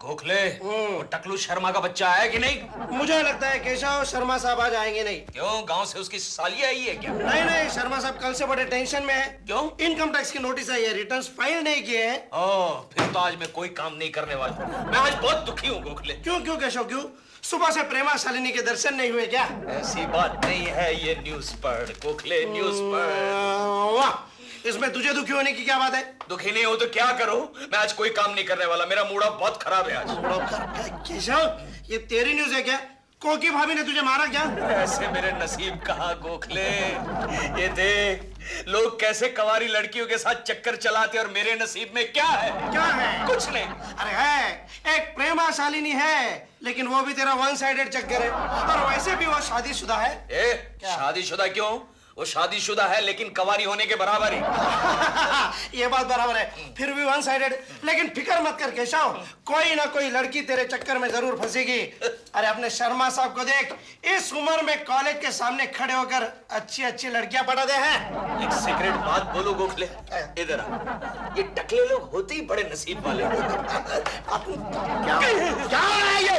गोखले, वो टकलू शर्मा का बच्चा आया कि नहीं? मुझे लगता है केशव शर्मा साहब आज आएंगे नहीं। क्यों, गांव से उसकी साली आई है क्या? नहीं नहीं, शर्मा साहब कल से बड़े टेंशन में है। क्यों? इनकम टैक्स की नोटिस आई है, रिटर्न्स फाइल नहीं किए हैं। फिर तो आज मैं कोई काम नहीं करने वाला। मैं आज बहुत दुखी हूँ गोखले। क्यों क्यों केशव क्यों? सुबह से प्रेमा शालिनी के दर्शन नहीं हुए क्या? ऐसी बात नहीं है, ये न्यूज पढ़ गोखले, न्यूज पढ़। वाह, इसमें तुझे दुखी होने की क्या बात है? दुखी नहीं हो तो क्या करो, मैं आज कोई काम नहीं करने वाला। मेरा मूड ऑफ बहुत खराब है आज। केशव, ये तेरी न्यूज है क्या? कोकी भाभी ने तुझे मारा क्या? ऐसे मेरे नसीब कहाँ गोखले। ये देख, लोग कैसे कवारी लड़कियों के साथ चक्कर चलाते और मेरे नसीब में क्या है? क्या है? कुछ नहीं। अरे है, एक प्रेमा शालिनी है, लेकिन वो भी तेरा वन साइडेड चक्कर है। और वैसे भी वो शादीशुदा है। शादीशुदा क्यों? वो शादीशुदा है लेकिन कवारी होने के बराबर ही। ये बात बराबर है, फिर भी वन साइडेड। लेकिन फिक्र मत कर केशव, कोई ना कोई लड़की तेरे चक्कर में जरूर फंसेगी। अरे अपने शर्मा साहब को देख, इस उम्र में कॉलेज के सामने खड़े होकर अच्छी अच्छी लड़कियां पढ़ा दे हैं। एक सीक्रेट बात बोलो गोखले, इधर आ। ये टकले लोग होते ही बड़े नसीब वाले। क्या हो रहा है ये?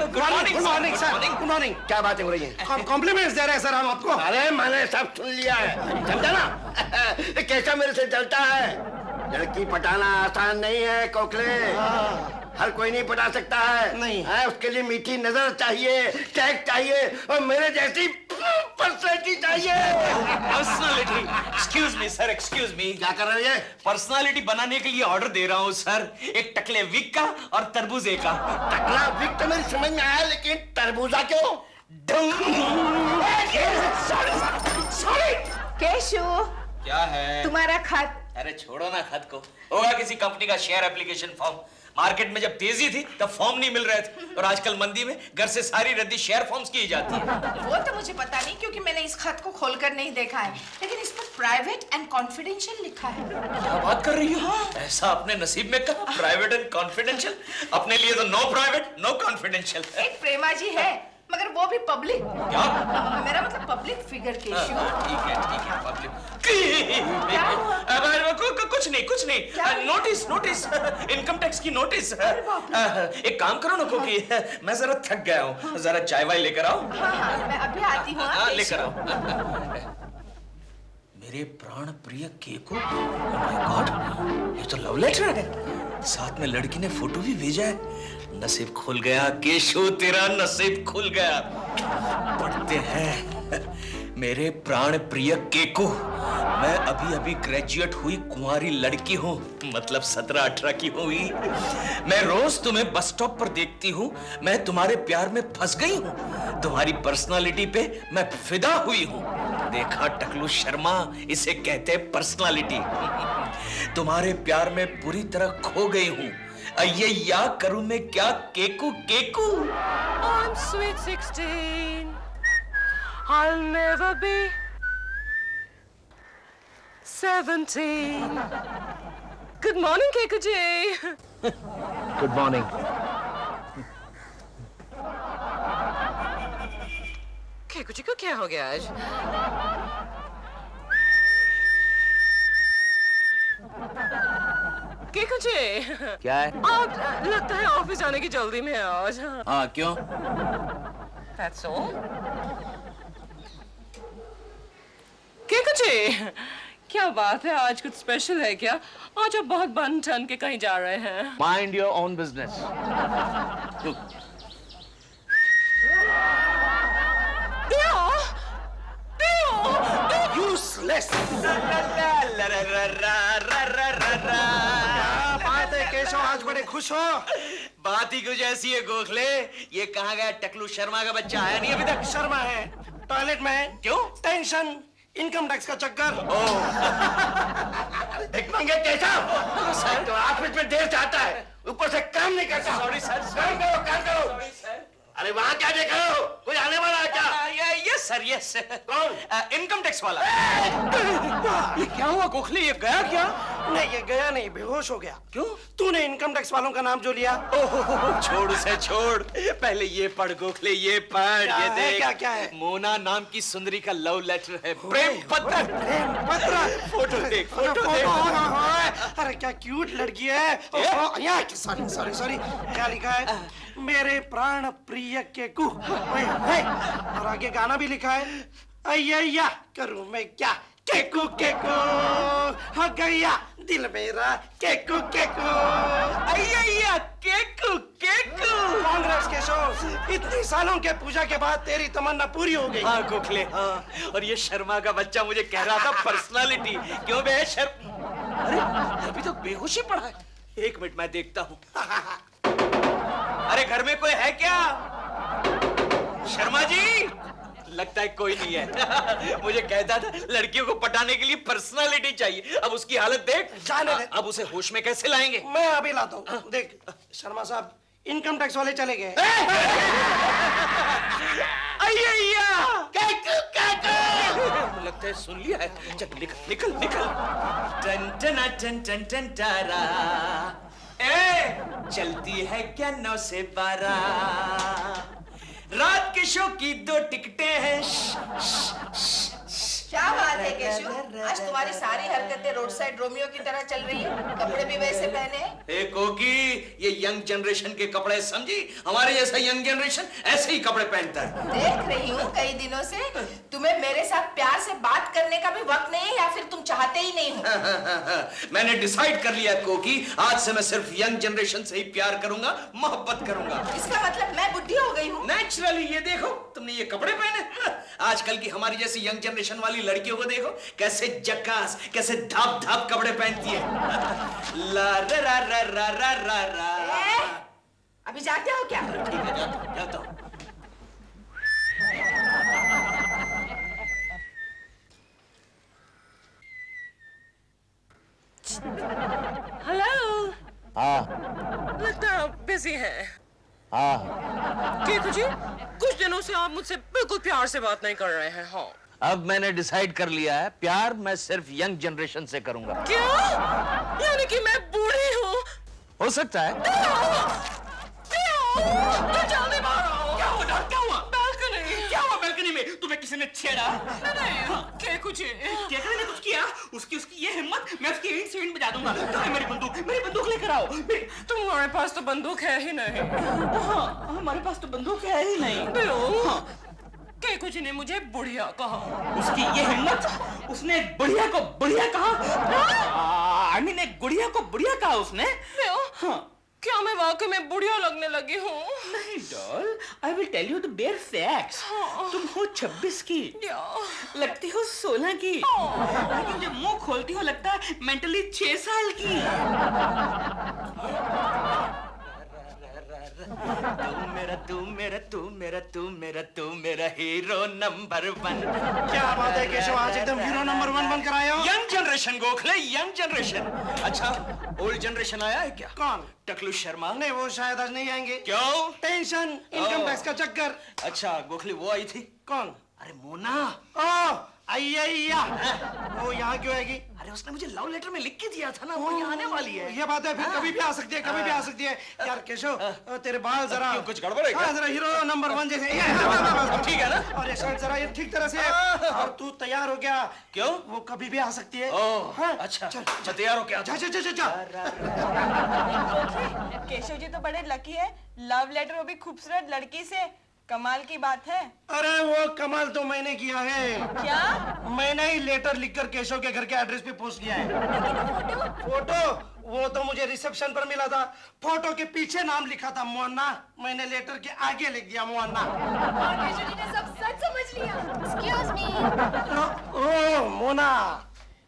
Good morning sir. Good morning. क्या बातें हो रही हैं? कॉम्प्लीमेंट्स दे रहे हैं सर हम आपको। अरे मैंने सब सुन लिया है, समझा ना? कैसा मेरे से जलता है। लड़की पटाना आसान नहीं है कोकले, हर कोई नहीं पटा सकता है। नहीं है, उसके लिए मीठी नजर चाहिए, टैग चाहिए, और मेरे जैसी पर्सनैलिटी चाहिए। Personality? Excuse me sir, excuse me. क्या कर रहे हैं? पर्सनालिटी बनाने के लिए ऑर्डर दे रहा हूँ सर, एक टकले विक का और तरबूजे का। टकला विक तो मेरी समझ में आया, लेकिन तरबूजा क्यों? सॉरी। केशु, क्या है? तुम्हारा खत। अरे छोड़ो ना खत को, होगा किसी कंपनी का शेयर एप्लीकेशन फॉर्म। मार्केट में जब तेजी थी तब फॉर्म नहीं मिल रहे थे, और आजकल मंदी में घर से सारी रद्दी शेयर फॉर्म्स की जाती है। वो तो मुझे पता नहीं, क्योंकि मैंने इस खत को खोलकर नहीं देखा है, लेकिन इस पर प्राइवेट एंड कॉन्फिडेंशियल लिखा है। क्या बात कर रही हो? ऐसा अपने नसीब में कहा, प्राइवेट एंड कॉन्फिडेंशियल। अपने लिए तो नो प्राइवेट नो कॉन्फिडेंशियल। एक प्रेमा जी है, मगर वो भी पब्लिक। क्या? मेरा मतलब पब्लिक फिगर केशु। ठीक है पब्लिक। क्या हुआ? कुछ नहीं। नोटिस इनकम टैक्स की नोटिस। एक काम करो ना कोकी, मैं जरा थक गया हूँ, जरा चाय वाय लेकर आओ। हाँ, मैं अभी आती हूँ। हाँ, लेकर आओ। मेरे प्राण प्रिय केको, ओह माय गॉड, ये तो लव लेटर है। साथ में लड़की ने फोटो भी भेजा है। नसीब खुल गया केशु, तेरा नसीब खुल गया। पढ़ते हैं, मेरे प्राण प्रिय केको, मैं अभी अभी ग्रेजुएट हुई कुंवारी लड़की हूँ, मतलब 17-18 की हुई। मैं रोज तुम्हें बस स्टॉप पर देखती हूँ, मैं तुम्हारे प्यार में फंस गई हूँ, तुम्हारी पर्सनालिटी पे मैं फिदा हुई हूँ। देखा टकलू शर्मा, इसे कहते हैं पर्सनालिटी। तुम्हारे प्यार में पूरी तरह खो गई हूँ। ये या करूं मैं क्या Keku Keku. I'm sweet 16. I'll never be 17. Good morning, Keku ji. Good morning. Keku ji को क्या हो गया आज? केकू जी, क्या है? आप लगता है ऑफिस जाने की जल्दी में है आज। हाँ, क्यों? That's all. केकू जी, क्या बात है, आज कुछ स्पेशल है क्या? आज आप बहुत बन ठन के कहीं जा रहे हैं। Mind your own business. Useless. बात है केशव, आज बड़े खुश हो? बात ही कुछ ऐसी है गोखले। ये कहाँ गया टकलू शर्मा का बच्चा? आया नहीं अभी तक? शर्मा है, टॉयलेट में है। क्यों? टेंशन, इनकम टैक्स का चक्कर। देख मंगे केशव, सर तो ऑफिस में देर से आता है, ऊपर से काम नहीं करता। Sorry sir. काम करो। अरे वहाँ क्या देख रहे हो? कोई आने वाला है क्या? Yes sir yes. कौन? इनकम टैक्स वाला। ये क्या हुआ गोखले, ये गया क्या? नहीं ये गया नहीं, बेहोश हो गया। क्यों? तूने इनकम टैक्स वालों का नाम जो लिया। ओह, छोड़ उसे छोड़, पहले ये पढ़ गोखले, ये पढ़। क्या ये है, देख, क्या है? मोना नाम की सुंदरी का लव लेटर है, प्रेम पत्र। प्रेम पत्र। फोटो देख, फोटो देख। अरे क्या क्यूट लड़की है। सॉरी सॉरी सॉरी, क्या लिखा है? मेरे प्राण प्रिय केकू। और आगे गाना भी लिखा है, अय्या करूं मैं क्या, केकू केकू हो गया दिल मेरा, केकू केकू। अय्या केकू केकू। कांग्रेस केशव, इतनी सालों के पूजा के बाद तेरी तमन्ना पूरी हो गई। हाँ गोखले हाँ। और ये शर्मा का बच्चा मुझे कह रहा था पर्सनालिटी क्यों बे अरे अभी तो बेहोशी पड़ा है। एक मिनट मैं देखता हूँ। अरे घर में कोई है क्या? शर्मा जी, लगता है कोई नहीं है। मुझे कहता था लड़कियों को पटाने के लिए पर्सनालिटी चाहिए, अब उसकी हालत देख। जाने दे। अब उसे होश में कैसे लाएंगे? मैं अभी लाता हूँ। देख शर्मा साहब, इनकम टैक्स वाले चले गए। लगता है सुन लिया है। चल निकल निकल निकल। टन टन टन टन टन टारा। ए, चलती है क्या 9 से 12? रात के शो की 2 टिकटें हैं। क्या बात है केशव, आज तुम्हारी सारी हरकतें रोड साइड रोमियो की तरह चल रही है, कपड़े भी वैसे पहने हैं। ए कोकी, ये यंग जनरेशन के कपड़े समझी? हमारे जैसा यंग जनरेशन ऐसे ही कपड़े पहनता है। देख रही हूँ कई दिनों से तुम्हें मेरे साथ प्यार से बात करने का भी वक्त नहीं है, या फिर तुम चाहते ही नहीं हो? मैंने डिसाइड कर लिया कोकी, आज से मैं सिर्फ यंग जनरेशन से ही प्यार करूंगा, मोहब्बत करूंगा। इसका मतलब मैं बुढ़ी हो गई हूँ? नेचुरली। ये देखो तुमने ये कपड़े पहने, आजकल की हमारी जैसी यंग जनरेशन वाली लड़कियों को देखो कैसे जक्कास, कैसे धाप धाप कपड़े पहनती है। ला रा रा रा रा रा रा रा। अभी जाते हो क्या? ठीक है जाता हूं। हेलो। हाँ लगता है आप बिजी हैं। हाँ, केकू जी, कुछ दिनों से आप मुझसे बिल्कुल प्यार से बात नहीं कर रहे हैं। हाँ। अब मैंने डिसाइड कर लिया है, प्यार मैं सिर्फ यंग जनरेशन से करूंगा। क्या? यानी कि मैं बूढ़ी हूँ? हो सकता है। मैं जल्दी बाहर आओ। क्या हुआ? क्या हुआ? बालकनी। क्या हुआ बालकनी में? तुम्हें किसी ने छेड़ा? नहीं, केकू जी। केकू ने कुछ किया? उसकी ये हिम्मत, मैं उसकी ईंट से ईंट बजा दूंगा। कहाँ है मेरी बंदूक लेकर आओ। तुम्हारे पास तो बंदूक है ही नहीं। हाँ, हमारे पास तो बंदूक है ही नहीं। केकू जी ने मुझे बुढ़िया कहा। उसकी ये हिम्मत, उसने एक बुढ़िया को बुढ़िया कहा। आई मीन एक गुड़िया को बुढ़िया कहा उसने। हाँ। क्या मैं वाकई में बुढ़िया लगने लगी हूँ? नहीं doll, I will tell you the bare facts. तुम हो 26 की, लगती हो 16 की, लेकिन जब मुंह खोलती हो लगता है मेंटली 6 साल की। तू मेरा हीरो नंबर 1। क्या बात है केशव, आज एकदम हीरो नंबर 1 बनकर आए हो। Young generation Gokhale, young generation. अच्छा ओल्ड जनरेशन आया है क्या? कौन? टकलू शर्मा। नहीं वो शायद आज नहीं आएंगे। क्यों? टेंशन, इनकम टैक्स का चक्कर। अच्छा गोखले वो आई थी? कौन? अरे मोना। ओह अय्या, वो यहाँ क्यों आएगी? अरे उसने मुझे लव लेटर में लिख के दिया था ना, वो यहाँ आने वाली है। ये बात है, फिर कभी भी आ सकती है, कभी भी आ सकती है। यार केशव, तेरे बाल जरा क्यों, कुछ गड़बड़ है क्या? हाँ, जरा हीरो नंबर 1 जैसे। ठीक है ना? और ये शर्ट जरा ये ठीक तरह से। और तू तैयार हो गया? क्यों? वो कभी भी आ सकती है। ओह हाँ? अच्छा, चल अच्छा तैयार हो क्या? जा जा जा जा जा। केशव जी तो बड़े लकी है, लव लेटर वो भी खूबसूरत लड़की से, कमाल की बात है। अरे वो कमाल तो मैंने किया है। क्या? मैंने ही लेटर लिखकर केशव के घर के एड्रेस पे पोस्ट किया है। फोटो वो तो मुझे रिसेप्शन पर मिला था। फोटो के पीछे नाम लिखा था मोना, मैंने लेटर के आगे लिख दिया मोना। और केशव जी ने सब सच समझ लिया। Excuse me, ओ मोना,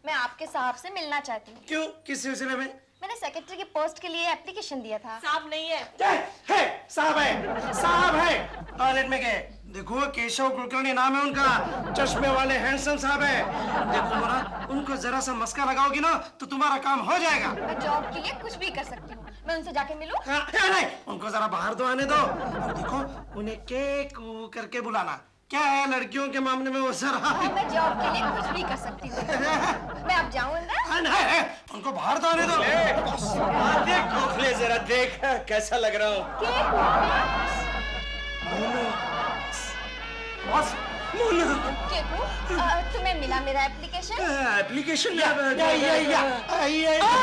मैं आपके साहब से मिलना चाहती हूँ। क्यों, किस सिलसिले में? मैंने सेक्रेटरी की पोस्ट के लिए एप्लीकेशन दिया था। साहब नहीं है। है साहब है, साहब है। टॉयलेट में गए। देखो केशव कुलकर्णी नाम है उनका, चश्मे वाले हैंडसम साहब है। देखो मोना, उनको जरा सा मस्का लगाओगी ना तो तुम्हारा काम हो जाएगा। मैं जॉब के लिए कुछ भी कर सकती हूँ। मैं उनसे जाके मिलूं? नहीं, उनको जरा बाहर तो आने दो। और देखो उन्हें केकू करके बुलाना। क्या है लड़कियों के मामले में वो सर? मैं जॉब के लिए कुछ भी कर सकती हूँ। मैं अब जाऊँ अंदर? नहीं, उनको बाहर तो आने दो। देख खोखले, जरा देख कैसा लग रहा हूँ। बॉस, केकू, तुम्हें मिला मेरा एप्लीकेशन? एप्लीकेशन?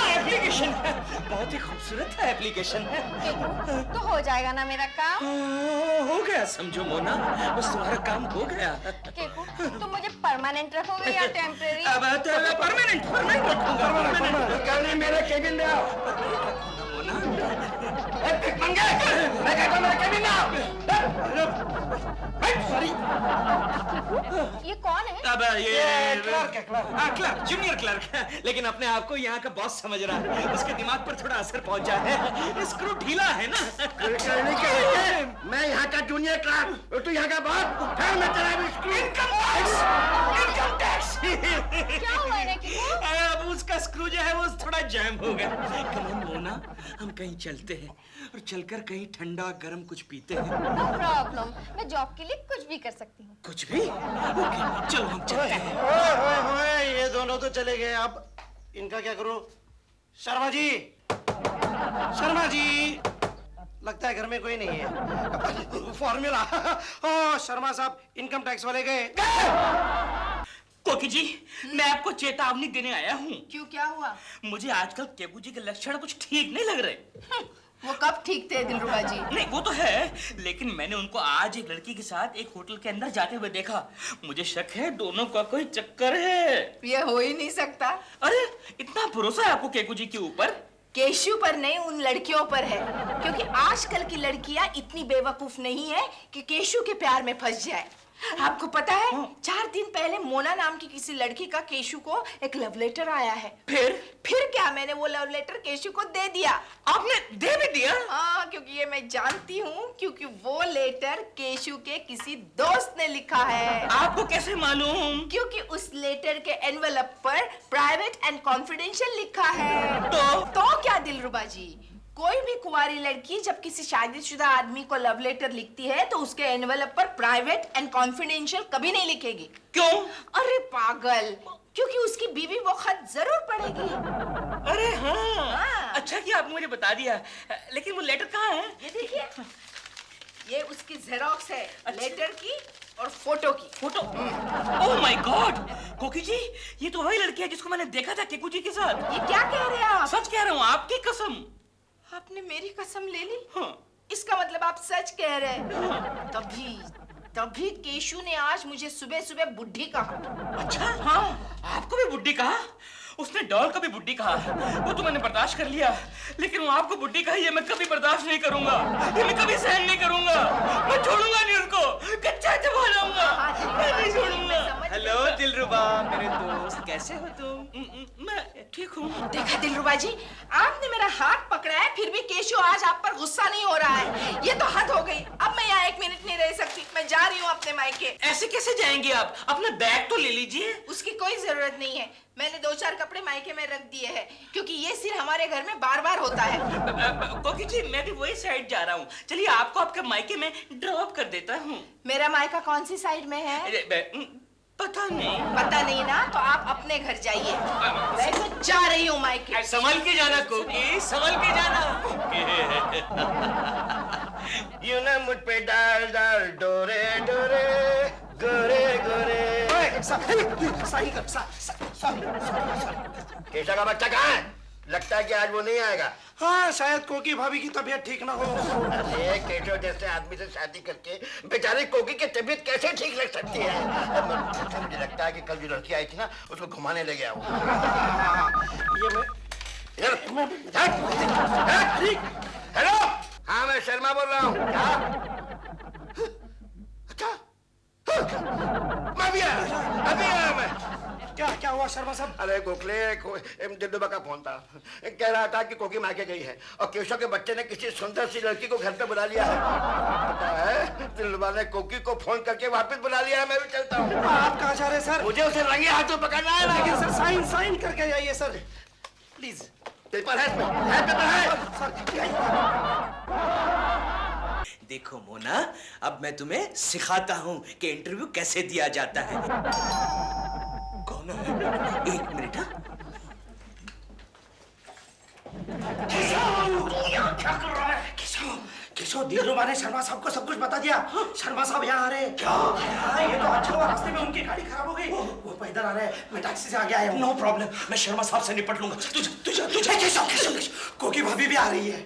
एप्लीकेशन बहुत ही खूबसूरत है एप्लीकेशन। केकू, तो हो जाएगा ना मेरा काम? हो गया समझो मोना, बस तुम्हारा काम हो गया। केकू, तुम मुझे परमानेंट रखोगे या टेम्परेरी? अब परमानेंट रखूंगा। कल मेरे केबिन में आओ। मोना, मैं कहता हूँ मेरे केबिन में आओ। ये कौन है? अब ये क्लर्क है, क्लर्क। क्लर्क, जूनियर क्लर्क, लेकिन अपने आप को यहाँ का बॉस समझ रहा है। उसके दिमाग पर थोड़ा असर पहुंचा है, स्क्रू ढीला है ना। मैं यहाँ का जूनियर क्लर्क और तू यहाँ का बॉस। फिर मैं तेरा भी स्क्रू। Income tax. क्या हुआ है केकू? अब उसका स्क्रू जो है वो थोड़ा जैम हो गया। कम ऑन मोना, हम कहीं चलते हैं और चलकर कहीं ठंडा गरम कुछ पीते हैं। नो प्रॉब्लम, मैं जॉब के लिए कुछ भी कर सकती हूँ। कुछ भी? ओके, चलो हम चलते हैं। ओए, ये दोनों तो चले गए, अब इनका क्या करूं? शर्मा जी, शर्मा जी, लगता है घर में कोई नहीं है। फॉर्मूला। ओ शर्मा साहब, इनकम टैक्स वाले गए। कोकी जी, मैं आपको चेतावनी देने आया हूँ। क्यों, क्या हुआ? मुझे आजकल केकू जी के लक्षण कुछ ठीक नहीं लग रहे। वो कब ठीक थे दिलरुबा जी? नहीं, वो तो है, लेकिन मैंने उनको आज एक लड़की के साथ एक होटल के अंदर जाते हुए देखा। मुझे शक है दोनों का कोई चक्कर है। ये हो ही नहीं सकता। अरे, इतना भरोसा है आपको केकू जी के ऊपर? केशु पर नहीं, उन लड़कियों पर है, क्योंकि आजकल की लड़कियां इतनी बेवकूफ नहीं है कि केशु के प्यार में फंस जाए। आपको पता है, 4 दिन पहले मोना नाम की किसी लड़की का केशु को एक लव लेटर आया है। फिर क्या, मैंने वो लव लेटर केशु को दे दिया। आपने दे भी दिया? हाँ, क्योंकि ये मैं जानती हूँ, क्योंकि वो लेटर केशु के किसी दोस्त ने लिखा है। आपको कैसे मालूम? क्योंकि उस लेटर के एनवेलप पर प्राइवेट एंड कॉन्फिडेंशियल लिखा है। तो क्या दिलरुबा जी, कोई भी कुंवारी लड़की जब किसी शादीशुदा आदमी को लव लेटर लिखती है तो उसके एनवेलप पर प्राइवेट एंड कॉन्फिडेंशियल कभी नहीं लिखेगी। क्यों? अरे पागल, क्योंकि उसकी बीवी वो खत जरूर पढ़ेगी। अरे हाँ। अच्छा कि आपने मुझे बता दिया, लेकिन वो लेटर कहाँ है? ये देखिए, ये उसकी जेरोक्स है। लेटर की और फोटो की। फोटो? Oh my God! कोकी जी, ये तो वही लड़की है जिसको मैंने देखा था केकू जी के साथ। ये क्या कह रहे हैं आप? सच कह रहा हूँ, आपकी कसम। आपने मेरी कसम ले ली? हाँ। इसका मतलब आप सच कह रहे हैं। तभी केशु ने आज मुझे सुबह सुबह बुड्ढी कहा। अच्छा? हाँ, आपको भी बुड्ढी कहा? उसने डॉल को भी बुड्ढी कहा। वो तो मैंने बर्दाश्त कर लिया, लेकिन वो आपको बुड्ढी कहा, ये मैं कभी बर्दाश्त नहीं करूंगा। ये मैं कभी सहन नहीं करूंगा। मैं छोड़ूंगा नहीं उसको, कच्चा चबा लाऊंगा। मैं नहीं छोड़ूंगा। हेलो दिलरुबा, मेरे दोस्त, कैसे हो तुम? मैं ठीक हूँ। देखा दिलरुबा जी, आपने मेरा हाथ पकड़ा है, फिर भी केशु आज आप पर गुस्सा नहीं हो रहा है। ये तो हद हो गई। अब मैं यहाँ 1 मिनट नहीं रह सकती, मैं जा रही हूँ अपने मायके। ऐसे कैसे जाएंगे आप? अपना बैग तो ले लीजिए। उसकी कोई जरूरत नहीं है, मैंने 2-4 कपड़े मायके में रख दिए हैं, क्योंकि ये सिर हमारे घर में बार-बार होता है। कोकी जी, मैं भी वही साइड जा रहा हूँ। चलिए, आपको आपके मायके में ड्रॉप कर देता हूँ। मेरा मायका कौन सी साइड में है? पता नहीं। पता नहीं ना, तो आप अपने घर जाइए। मैं तो जा रही हूँ मायके। संभल के जाना कोकी, संभल के जाना। यूं ना मुझ पे डाल डाल डोरे डोरे गोरे गोरे। सही कर, केशा का बच्चा कहाँ है? लगता है कि आज वो नहीं आएगा। हाँ, शायद कोकी भाभी की तबीयत ठीक ना हो। अरे केशव जैसे आदमी से शादी करके बेचारे कोकी की तबीयत कैसे ठीक लग सकती है? मुझे लगता है कि कल जो लड़की आई थी ना, उसको घुमाने ले गया वो। ये मैं हेलो, हाँ मैं शर्मा बोल रहा हूँ। क्या? अच्छा, मैं भी आया, अभी आया मैं। क्या हुआ शर्मा साहब? अरे गोखले, दिलरुबा का फोन था, कह रहा था कि कोकी मायके गई है और केशव के बच्चे ने किसी सुंदर सी लड़की को घर पे बुला लिया है। पता है, दिलरुबा ने कोकी को फोन करके वापस बुला लिया है। मैं भी चलता हूँ। आप कहाँ जा रहे हैं सर? मुझे उसे रंगे हाथों पकड़ना है। लेकिन सर साइन करके जाइए सर, प्लीज। पेपर है इसमें, है पेपर है। देखो मोना, अब मैं तुम्हें सिखाता हूँ कि इंटरव्यू कैसे दिया जाता है। कौन है? एक मिनट। क्या कर रहा है? केशव, दिलरुबा ने शर्मा साहब को सब कुछ बता दिया। शर्मा साहब यहाँ आ रहे हैं। क्या? हाँ, ये तो अच्छा हुआ, रास्ते में उनकी गाड़ी खराब हो गई। वो पैदल आ रहे हैं, मैं टैक्सी से आगे आया हूँ। नो प्रॉब्लम, मैं शर्मा साहब से निपट लूंगा। तुझे केशव, कोकी भाभी भी आ रही है।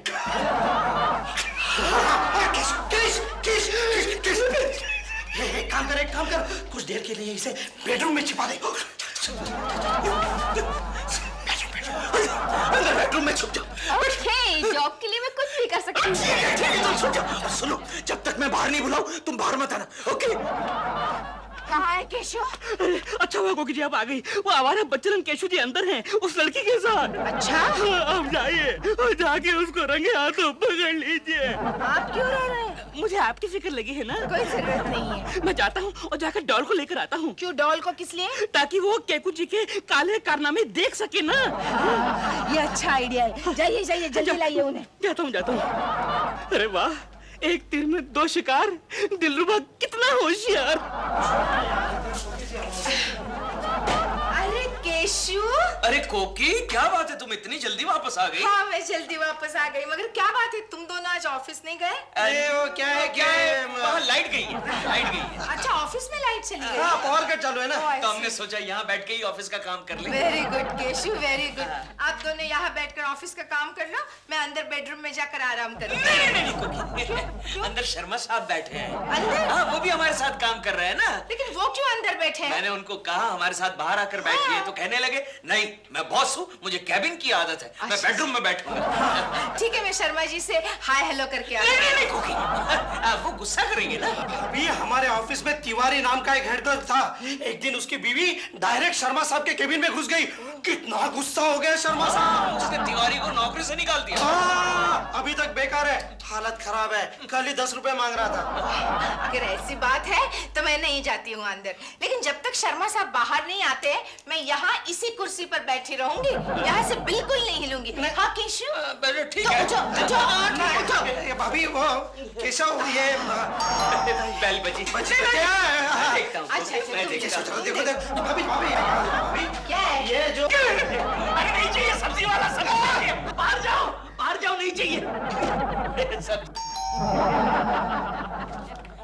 एक काम कर, कुछ देर के लिए इसे बेडरूम में छिपा दे। बेडरूम में छुप जाओ। ओके, जॉब के लिए मैं कुछ भी कर सकती हूँ। ठीक है, तुम छुप जाओ। सुनो, जब तक मैं बाहर नहीं बुलाऊं, तुम बाहर मत आना, ओके? कहाँ है केशव? अच्छा हुआ कोकी जी आप आ गई। वो आवारा बच्चन केशव जी अंदर हैं, उस लड़की के साथ। अच्छा, अब जाइए और जाके उसको रंगे हाथों पकड़ लीजिए। आप क्यों रो रहे हैं? मुझे आपकी फिक्र लगी है ना। कोई जरूरत नहीं है। मैं जाता हूँ और जाकर डॉल को लेकर आता हूँ। क्यों? डॉल को किस लिए? ताकि वो केकू जी के काले कारनामे देख सके ना। ये अच्छा आइडिया है। जाइए जल्दी लाइए उन्हें। जाता हूँ। अरे वाह, एक तीर में दो शिकार। दिलरुबा कितना होशियार। अरे केशु। अरे कोकी, क्या बात है, तुम इतनी जल्दी वापस आ गई? हाँ, मैं जल्दी वापस आ गई, मगर क्या बात है, तुम दोनों आज ऑफिस नहीं गए? अरे वो क्या है वहाँ लाइट गई है। अच्छा, ऑफिस में लाइट चली गई। हाँ, पावर कट चालू है ना। तो हमने सोचा यहाँ बैठ के ही ऑफिस का काम कर ले। Very good Keshu, very good. आप दोनों यहाँ बैठकर ऑफिस का काम कर लो, मैं अंदर बेडरूम में जाकर आराम करूँगी। नहीं कोकी, अंदर शर्मा साहब बैठे हैं। अंदर? हाँ, वो भी हमारे साथ काम कर रहे हैं ना। लेकिन वो क्यों अंदर बैठे हैं? मैंने उनको कहा हमारे साथ बाहर आकर बैठिए, तो कहने लगे नहीं, मैं बॉस हूँ, मुझे कैबिन की आदत है, मैं बेडरूम में बैठूंगा। ठीक है, मैं शर्मा जी से हाय हेलो करके आ नहीं कोकी, वो गुस्सा करेंगे ना। अभी हमारे ऑफिस में तिवारी नाम का एक हेड क्लर्क था। एक दिन उसकी बीवी डायरेक्ट शर्मा साहब के केबिन में घुस गई। कितना गुस्सा हो गया शर्मा साहब। उसने तिवारी को नौकरी से निकाल दिया। अभी तक बेकार है, हालत खराब है। कल ही 10 रुपए मांग रहा था। अगर ऐसी बात है तो मैं नहीं जाती हूँ अंदर, लेकिन जब तक शर्मा साहब बाहर नहीं आते, मैं यहाँ इसी कुर्सी पर बैठी रहूंगी, यहाँ से बिल्कुल नहीं हिलूंगी। हाँ केशु, ठीक है। ये भाभी, वो केशव, ये बेल बजी। क्या है? देखता हूँ। अच्छा, मैं देखता हूँ। देखो भाभी, क्या है? ये जो अरे नहीं चाहिए सब्जी वाला, सब्जी चाहिए। बाहर जाओ, नहीं चाहिए।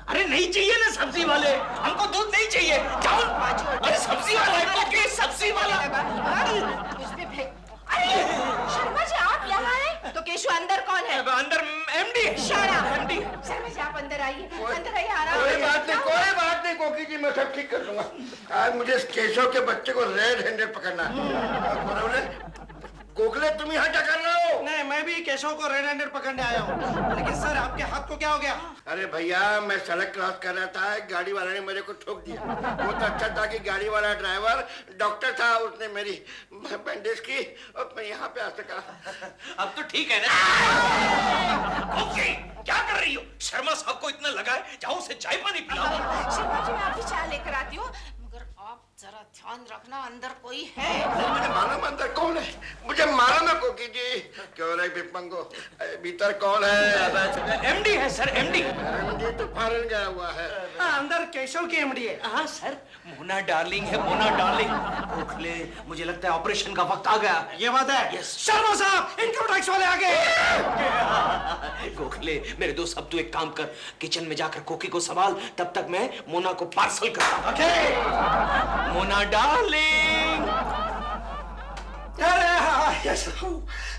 अरे नहीं चाहिए ना सब्जी वाले, हमको दूध नहीं चाहिए। जाओ। अरे सब्जी वाला है कोकी, सब्जी वाला। कुछ भी फेंक। अरे शर्मा जी, आप यहाँ हैं? तो केशु अंदर कौन है? अंदर एमडी। एमडी। शर्मा जी, आप अंदर आइए, आराम कोई से। बात नहीं कोकी जी, मैं सब ठीक कर दूंगा। आज मुझे इस केशव के बच्चे को रेड हैंडेड पकड़ना है। गोखले, तुम यहाँ क्या कर रहे हो? नहीं, मैं भी केशव को रेड हैंडेड पकड़ने आया हूँ। लेकिन सर, आपके हाथ को क्या हो गया? अरे भैया, मैं सड़क क्रॉस कर रहा था, गाड़ी वाले ने मेरे को ठोक दिया। वो तो अच्छा था कि गाड़ी वाला ड्राइवर डॉक्टर था, उसने मेरी बैंडेज की और मैं यहाँ पे आ सका। अब तो ठीक है ना? ओके, क्या कर रही हो? शर्मा साहब को इतना लगा है, जाओ उसे चाय पानी पिलाओ। शर्मा जी, मैं अभी चाय लेकर आती हूँ, मगर आप जरा ध्यान रखना, अंदर कोई है। मुझे मालूम अंदर कौन है, मुझे मालूम है कोकी जी। क्यों रे पिपंगो, भीतर कौन है? एमडी है सर, एमडी। एमडी तो फॉरेन गया हुआ है। अंदर केशव की एमडी है। हाँ सर, मोना डार्लिंग है, मोना डार्लिंग। गोखले, मुझे लगता है ऑपरेशन का वक्त आ गया। ये बात है? यस। शर्मा साहब, इनकम टैक्स वाले आ गए। गोखले, मेरे दोस्त, अब तू एक काम कर, किचन में जाकर कोकी को संभाल, तब तक मैं मोना को पार्सल करता हूँ। ओके। मोना डार्लिंग।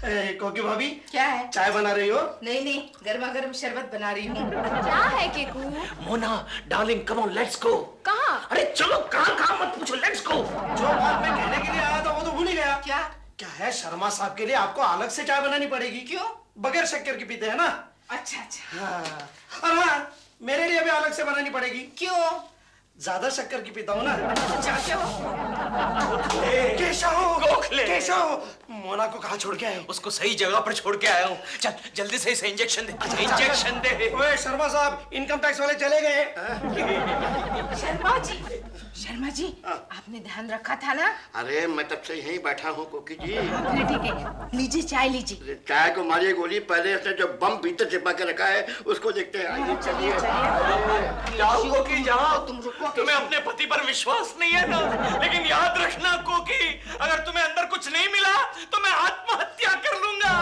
अरे कोकी भाभी, क्या है? चाय बना रही हो? नहीं, गर्मा गर्म शरबत बना रही हूँ। क्या है Keku? Mona darling, come on, let's go. कहाँ? अरे चलो, कहाँ मत पूछो, लेट्स गो। जो बात मैं कहने के लिए आया था वो तो भूल ही गया। क्या है, शर्मा साहब के लिए आपको अलग से चाय बनानी पड़ेगी। क्यों? बगैर शक्कर की पीते हैं ना। अच्छा। और हाँ, मेरे लिए भी अलग से बनानी पड़ेगी। क्यों? ज्यादा शक्कर की पीता हूँ ना। चाहते हो? केशव, गोखले। केशव, मोना को कहाँ छोड़ के आए हो? उसको सही जगह पर छोड़ के आया हूँ। चल जल्दी से इसे इंजेक्शन दे, इंजेक्शन दे। ओए शर्मा साहब, इनकम टैक्स वाले चले गए। शर्मा जी, आपने ध्यान रखा था ना? अरे मैं तब से यहीं बैठा हूँ कोकी जी। फिर ठीक है, लीजिए चाय लीजिए। चाय को मारिए गोली, पहले इसने जो बम भीतर छिपा के रखा है उसको देखते हैं। आइए चलिए। जाओ कोकी जाओ, तुम रुको। तुम्हें अपने पति पर विश्वास नहीं है ना, लेकिन याद रखना कोकी, अगर तुम्हें अंदर कुछ नहीं मिला तो मैं आत्महत्या कर लूंगा।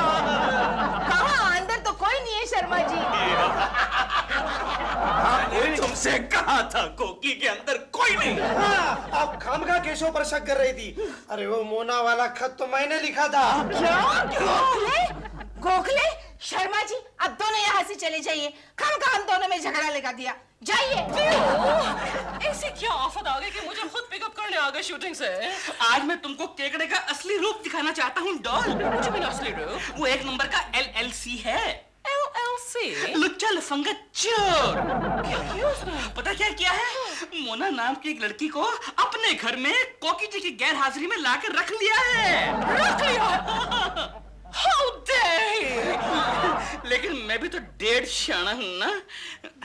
कहाँ? अंदर तो कोई नहीं है शर्मा जी। मैंने तुमसे कहा था कोकी के अंदर कोई नहीं। हाँ, आप खामखा केशव पर शक कर रही थी। अरे वो मोना वाला खत तो मैंने लिखा था। गोखले? गोखले? शर्मा जी, अब दोनों यहाँ से चले जाइए। खामखा हम दोनों में झगड़ा लगा दिया। जाइए। ऐसी क्या आफत आ गई कि मुझे खुद पिकअप करने आ गए शूटिंग से? आज मैं तुमको केकड़े का असली रूप दिखाना चाहता हूँ डॉल। मुझे भी असली रूप। वो एक नंबर का LLC है। LLC? लुच्चा लफंगा चोर। क्या किया उसने? पता क्या किया है? मोना नाम की एक लड़की को अपने घर में कोकी जी की गैर हाजिरी में लाकर रख लिया है। रख लिया? How dare he? लेकिन मैं भी तो 1.5 शाना हूँ ना।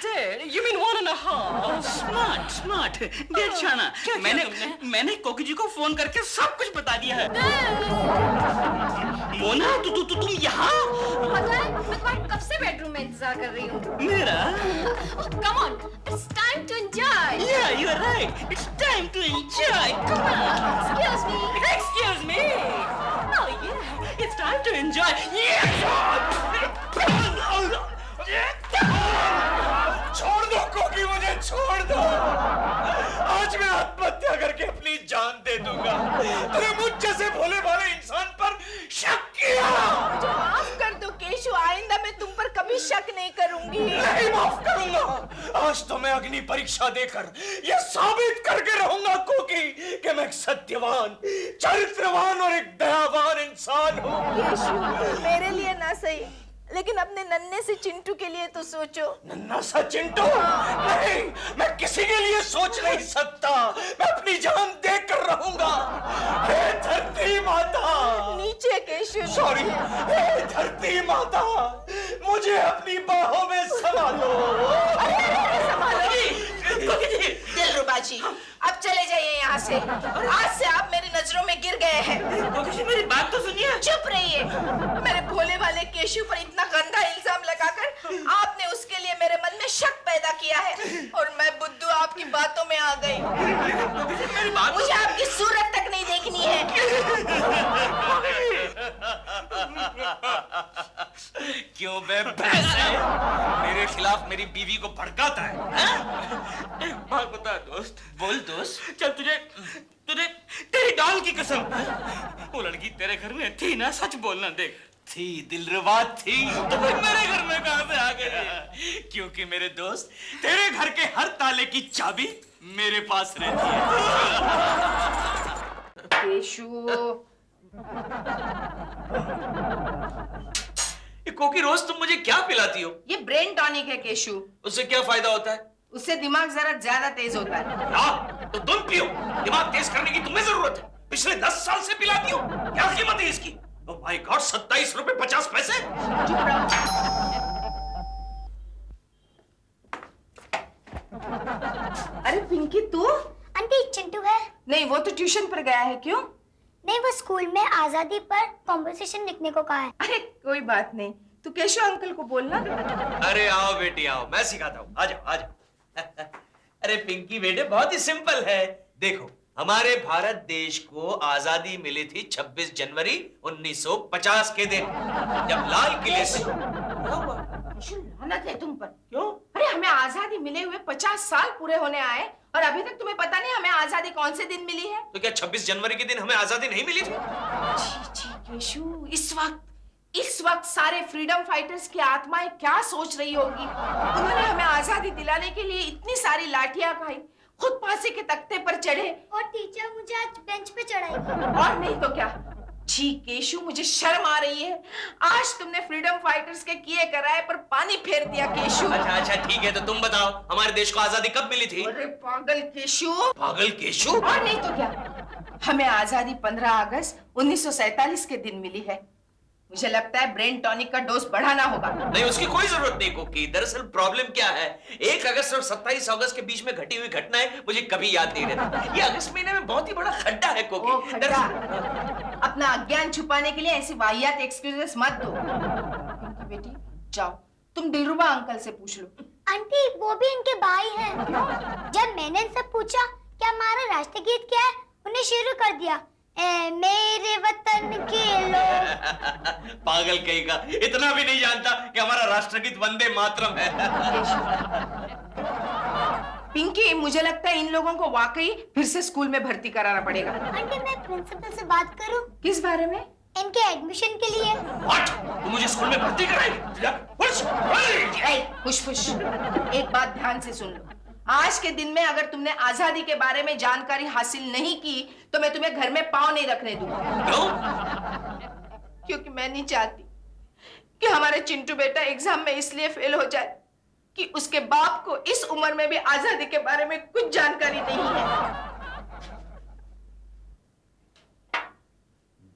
Dare? You mean 1.5? स्मार्ट 1.5 शाना। क्या किया मैंने कोकी जी को फोन करके सब कुछ बता दिया है। मोना तुम यहाँ? पता है, मैं तुम्हारे कब से बेडरूम में इंतजार कर रही हूँ। मेरा? Come on, it's time to enjoy. Yeah, you're right. It's time to enjoy. Come on. Excuse me. Excuse me. Oh yeah, it's time to enjoy. छोड़ दो कोकी, मुझे छोड़ दो। आज मैं आत्महत्या करके अपनी जान दे दूंगा। तूने मुझ जैसे भोले भाले इंसान पर शक किया। मुझे माफ कर दो केशव, आइंदा मैं तुम पर कभी शक नहीं करूंगी। नहीं माफ करूंगा। आज तो मैं अग्नि परीक्षा देकर यह साबित करके रहूंगा कोकी कि मैं एक सत्यवान, चरित्रवान और एक दयावान इंसान हूँ। केशव, मेरे लिए ना सही, लेकिन अपने नन्हे से चिंटू के लिए तो सोचो। नन्हा सा चिंटू? नहीं, मैं किसी के लिए सोच नहीं सकता। मैं अपनी जान देकर रहूंगा। हे धरती माता! नीचे केशव। सॉरी। हे धरती माता, मुझे अपनी बाहों में संभालो। दिलरुबा जी, अब चले जाइए यहाँ से। आज से आप मेरी नजरों में गिर गए हैं। मेरी बात तो सुनिए। चुप रहिए। मेरे भोले वाले केशव पर इतना गंदा इल्जाम लगाकर आपने उसके लिए मेरे मन में शक पैदा किया है, और मैं बुद्धू आपकी बातों में आ गई। मुझे आपकी सूरत तक नहीं देखनी है। क्यों बे भैंसे, मेरे खिलाफ मेरी बीवी को भड़काता है? एक बात बता दोस्त। बोल दोस्त। चल तुझे तेरी डॉल की कसम, वो लड़की तेरे घर में थी ना? सच बोलना। देख, थी दिलरुबा थी। तो फिर मेरे घर में कहां से आ गई? क्योंकि मेरे दोस्त, तेरे घर के हर ताले की चाबी मेरे पास रहती है। केशव, कोकी, रोज तुम मुझे क्या पिलाती हो? ये ब्रेन टॉनिक है केशव। उससे क्या फायदा होता है? उससे दिमाग जरा ज्यादा तेज होता है। हाँ, तो तुम पियो। दिमाग तेज करने की तुम्हें जरूरत है। पिछले 10 साल से पिलाती हो। क्या कीमत है इसकी? ओह माय गॉड, 27 रुपए 50 पैसे। चुप रहो। अरे पिंकी, तू? आंटी, चिंटू है? नहीं, वो तो ट्यूशन पर गया है। क्यों? नहीं, वो स्कूल में आजादी पर कॉम्पोजिशन लिखने को कहा है। अरे कोई बात नहीं, तू केशव अंकल को बोलना। अरे आओ बेटी आओ, मैं सिखाता हूँ। आ जाओ आ जाओ। अरे पिंकी बेटे, बहुत ही सिंपल है। देखो, हमारे भारत देश को आजादी मिली थी 26 जनवरी 1950 के दिन, जब लाल किले से। लानत है तुम पर। क्यों? अरे हमें आजादी मिले हुए 50 साल पूरे होने आए, और अभी तक तुम्हें पता नहीं हमें आजादी कौन से दिन मिली है? तो क्या 26 जनवरी के दिन हमें आजादी नहीं मिली थी? छी केशव, इस वक्त सारे फ्रीडम फाइटर्स की आत्माएं क्या सोच रही होगी? उन्होंने हमें आजादी दिलाने के लिए इतनी सारी लाठियां खाई, खुद फांसी के तख्ते पर चढ़े, और टीचर मुझे आज बेंच पे चढ़ाई। और नहीं तो क्या। छी केशव, मुझे शर्म आ रही है। आज तुमने फ्रीडम फाइटर्स के किए कराए पर पानी फेर दिया केशव। अच्छा ठीक है, तो तुम बताओ, हमारे देश को आजादी कब मिली थी? अरे पागल केशव। पागल केशव? और नहीं तो क्या। हमें आजादी 15 अगस्त 1947 के दिन मिली है। मुझे लगता है ब्रेन टॉनिक का डोज बढ़ाना होगा। नहीं, उसकी कोई जरूरत नहीं कोकी। दरअसल प्रॉब्लम क्या है, 1 अगस्त और 27 अगस्त के बीच में घटी हुई घटनाएं मुझे कभी याद नहीं रहती। ये अगस्त महीने में बहुत ही बड़ा खड्डा है कोकी। अपना अज्ञान छुपाने के लिए ऐसी वाहियात एक्सक्यूजेस मत दो। पिंकी बेटी जाओ, तुम दिलरुबा अंकल से पूछ लो। आंटी वो भी इनके भाई हैं। जब मैंने इनसे पूछा कि हमारा राष्ट्रीय गीत क्या है, उन्हें शुरू कर दिया, ए मेरे वतन के लोग। पागल कहेगा, इतना भी नहीं जानता कि हमारा राष्ट्रगीत वंदे मातरम है। पिंकी, मुझे लगता है इन लोगों को वाकई फिर से स्कूल में भर्ती कराना पड़ेगा। आंटी मैं प्रिंसिपल से बात करूं? किस बारे में? इनके एडमिशन के लिए। What? तुम मुझे स्कूल में भर्ती कराएगी? खुश एक बात ध्यान से सुन लो। आज के दिन में अगर तुमने आजादी के बारे में जानकारी हासिल नहीं की तो मैं तुम्हें घर में पाँव नहीं रखने दूंगा। क्यों? क्योंकि मैं नहीं चाहती कि हमारे चिंटू बेटा एग्जाम में इसलिए फेल हो जाए कि उसके बाप को इस उम्र में भी आजादी के बारे में कुछ जानकारी नहीं है।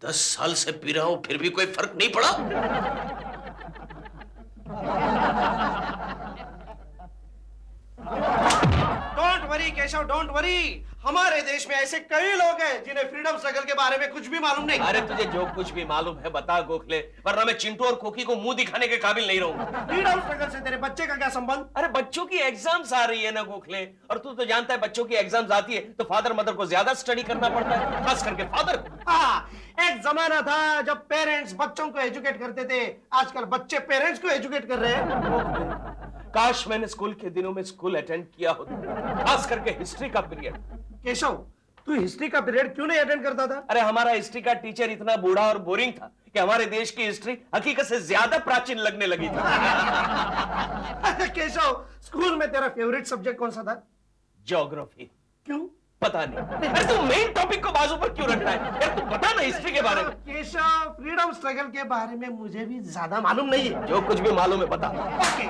10 साल से पी रहा हूं फिर भी कोई फर्क नहीं पड़ा। Don't worry Keshav, don't worry. हमारे देश में ऐसे कई लोग हैं जिन्हें फ्रीडम स्ट्रगल के बारे में कुछ भी मालूम नहीं। अरे तुझे जो कुछ भी मालूम है बता गोखले, वरना मैं चिंटू और कोकी को मुंह दिखाने के काबिल नहीं रहूंगा। फ्रीडम स्ट्रगल से तेरे बच्चे का क्या संबंध? अरे बच्चों की एग्जाम्स आ रही है ना गोखले, और तू तो जानता है बच्चों की एग्जाम्स आती है तो फादर मदर को ज्यादा स्टडी करना पड़ता है, खास करके फादर को। हाँ, एक जमाना था जब पेरेंट्स बच्चों को एजुकेट करते थे, आजकल बच्चे पेरेंट्स को एजुकेट कर रहे हैं। काश मैंने स्कूल के दिनों में स्कूल अटेंड किया होता, खास करके हिस्ट्री का पीरियड। केशव, तू हिस्ट्री का पीरियड क्यों नहीं अटेंड करता था? अरे हमारा हिस्ट्री का टीचर इतना बूढ़ा और बोरिंग था कि हमारे देश की हिस्ट्री हकीकत से ज्यादा प्राचीन लगने लगी थी। केशव, स्कूल में तेरा फेवरेट सब्जेक्ट कौन सा था? ज्योग्राफी। क्यों? पता नहीं। अरे तू मेन टॉपिक को बाजू पर क्यों रखता है यार? तू बता ना हिस्ट्री के बारे में। केशव, फ्रीडम स्ट्रगल के बारे में मुझे भी ज्यादा मालूम नहीं है। जो कुछ भी मालूम है बता। ओके,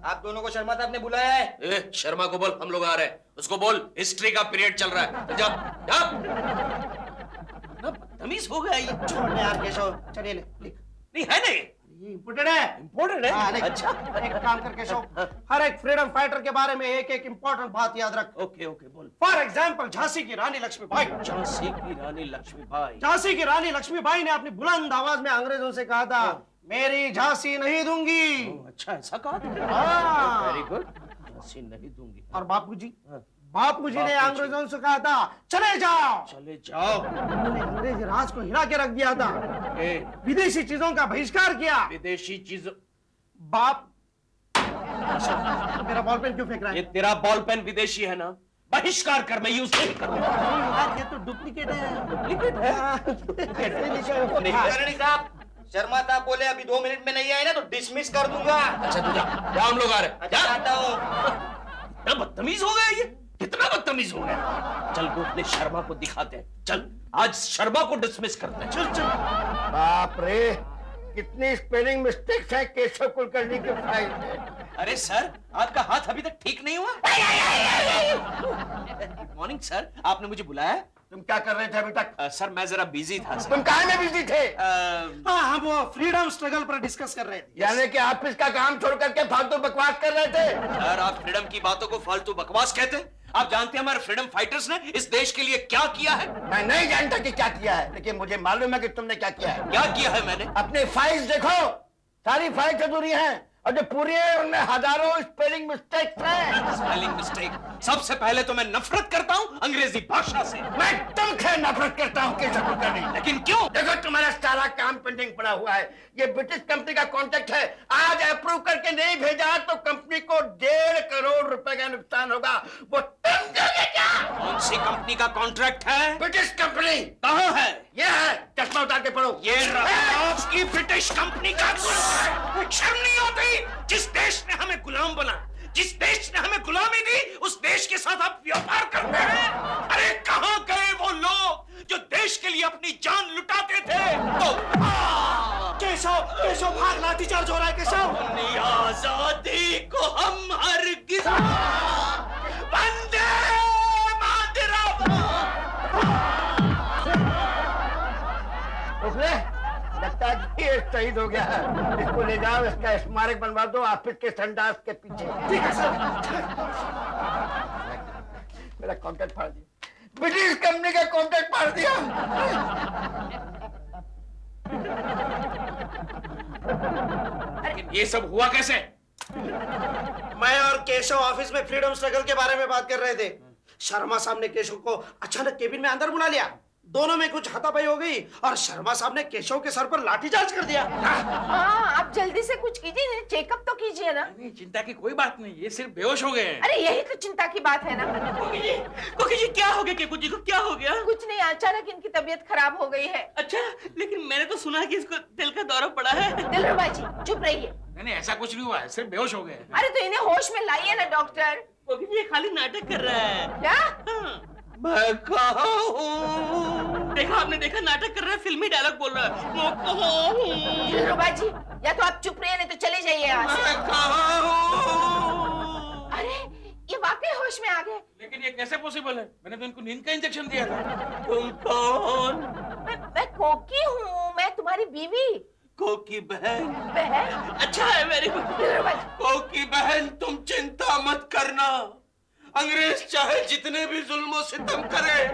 आप दोनों को शर्मा साहब ने बुलाया है। ए, शर्मा को बोल हम लोग आ रहे हैं। उसको बोल हिस्ट्री का पीरियड चल रहा है। जा जा। बदतमीज हो गया ये। छोड़ यार केशव, चलिए लिख। नहीं है नहीं, ये इम्पोर्टेंट है। इम्पोर्टेंट है। हाँ, अच्छा, एक काम कर केशव, हर एक फ्रीडम फाइटर के बारे में एक एक इम्पोर्टेंट बात याद रख। ओके ओके बोल। फॉर एग्जाम्पल, झांसी की रानी लक्ष्मीबाई। झांसी की रानी लक्ष्मीबाई। झांसी की रानी लक्ष्मीबाई ने अपनी बुलंद आवाज में अंग्रेजों से कहा था, मेरी झांसी नहीं दूंगी। अच्छा, ऐसा कहा? Very good. झांसी नहीं दूंगी। और बापूजी ने अंग्रेजों से कहा था, चले जाओ। चले जाओ। उन्होंने अंग्रेजी राज को हिला के रख दिया था। विदेशी चीजों का बहिष्कार किया। विदेशी चीजों। बाप, मेरा बॉल पेन क्यों फेंक रहा है? ये तेरा बॉल पेन विदेशी है ना? बहिष्कार कर, मैं यूज नहीं करूंगा। यार ये तो डुप्लीकेट है। डुप्लीकेट है? करणी साहब, शर्मा साहब बोले अभी 2 मिनट में नहीं आए ना तो डिसमिस कर दूंगा। अच्छा तू जा, हम लोग आ रहे हैं। अच्छा, आता हूँ। क्या बदतमीज हो गया ये, कितना बदतमीज हो गया। चल गोखले, शर्मा को दिखाते हैं। चल आज शर्मा को डिसमिस करते हैं। चल चल। बाप रे, कितनी स्पेलिंग मिस्टेक्स है केशव कुलकर्णी के फाइल में। अरे सर, आपका हाथ अभी तक ठीक नहीं हुआ? गुड मॉर्निंग सर, आपने मुझे बुलाया? तुम क्या कर रहे थे अभी तक? सर मैं जरा बिजी था सर। तुम कहाँ में बिजी थे? हाँ, हम वो फ्रीडम स्ट्रगल पर डिस्कस कर रहे थे। यानी कि ऑफिस का काम छोड़ करके फालतू बकवास कर रहे थे? सर आप फ्रीडम की बातों को फालतू बकवास कहते हैं? आप जानते हैं हमारे फ्रीडम फाइटर्स ने इस देश के लिए क्या किया है? मैं नहीं जानता कि क्या किया है, लेकिन मुझे मालूम है कि तुमने क्या किया है। क्या किया है मैंने? अपनी फाइल्स देखो, सारी फाइल्स अधूरी हैं और जो पूरी है उनमें हजारों स्पेलिंग मिस्टेक्स हैं। Spelling mistake? सबसे पहले तो मैं नफरत करता हूँ अंग्रेजी भाषा से। मैं तुमसे नफरत करता हूँ केशव कुलकर्णी। लेकिन क्यों? देखो तुम्हारा सारा काम पेंडिंग पड़ा हुआ है। ये ब्रिटिश कंपनी का कॉन्ट्रैक्ट है, आज अप्रूव करके नहीं भेजा तो कंपनी को 1.5 करोड़ रुपए का नुकसान होगा। वो तुम दोगे क्या? कौन सी कंपनी का कॉन्ट्रैक्ट है? British company. कहाँ है? ये है, चश्मा उतार के पढ़ो। ये आपकी ब्रिटिश कंपनी का कॉन्ट्रैक्ट। शर्म नहीं होती? जिस देश ने हमें गुलाम बना, जिस देश ने हमें गुलामी दी, उस देश के साथ आप व्यापार करते हैं। अरे कहाँ गए वो लोग जो देश के लिए अपनी जान लुटाते थे? केशव भाग, लाठीचार्ज हो रहा है केशव। अपनी आजादी को हम हरगिज वंदे मातरम। शहीद हो गया है। इसको ले जाओ, इसका स्मारक बनवा दो ऑफिस के संडास के पीछे। ठीक है सर। मेरा कॉन्ट्रैक्ट फाड़ दिया, ब्रिटिश कंपनी का कॉन्ट्रैक्ट फाड़ दिया। लेकिन ये सब हुआ कैसे? मैं और केशव ऑफिस में फ्रीडम स्ट्रगल के बारे में बात कर रहे थे। शर्मा साहब ने केशव को अचानक केबिन में अंदर बुला लिया। दोनों में कुछ हाथापाई हो गई और शर्मा साहब ने केशव के सर पर लाठीचार्ज कर दिया। हाँ, आप जल्दी से कुछ कीजिए, चेकअप तो कीजिए ना। नहीं, चिंता की कोई बात नहीं, ये सिर्फ बेहोश हो गए हैं। अरे यही तो चिंता की बात है ना। कोकी जी क्या हो गया? केकू जी को क्या हो गया? कुछ नहीं, अचानक इनकी तबीयत खराब हो गई है। अच्छा, लेकिन मैंने तो सुना कि इसको दिल का दौरा पड़ा है। दिलरुबा जी चुप रहिए। नहीं, ऐसा कुछ नहीं हुआ है, सिर्फ बेहोश हो गए हैं। अरे तो इन्हें होश में लाइए ना डॉक्टर। कोकी जी ये खाली नाटक कर रहा है। क्या? हाँ। मैं कहाँ हूँ? देखा आपने, देखा नाटक कर रहा है, फिल्मी डायलॉग बोल रहा है। मैं कहाँ हूँ? दिलरुबा जी या तो आप चुप रहिए नहीं तो चले जाइए यहाँ से। मैं कहाँ हूँ? अरे ये वाकई होश में आ गए। लेकिन ये कैसे पॉसिबल है? मैंने तो इनको नींद का इंजेक्शन दिया था। तुम कौन? मैं कोकी हूँ, मैं तुम्हारी बीवी। कोकी बहन? बहन? अच्छा है, वेरी गुड। दिलरुबा जी कोकी बहन, तुम चिंता मत करना। अंग्रेज चाहे जितने भी जुल्म सितम करे,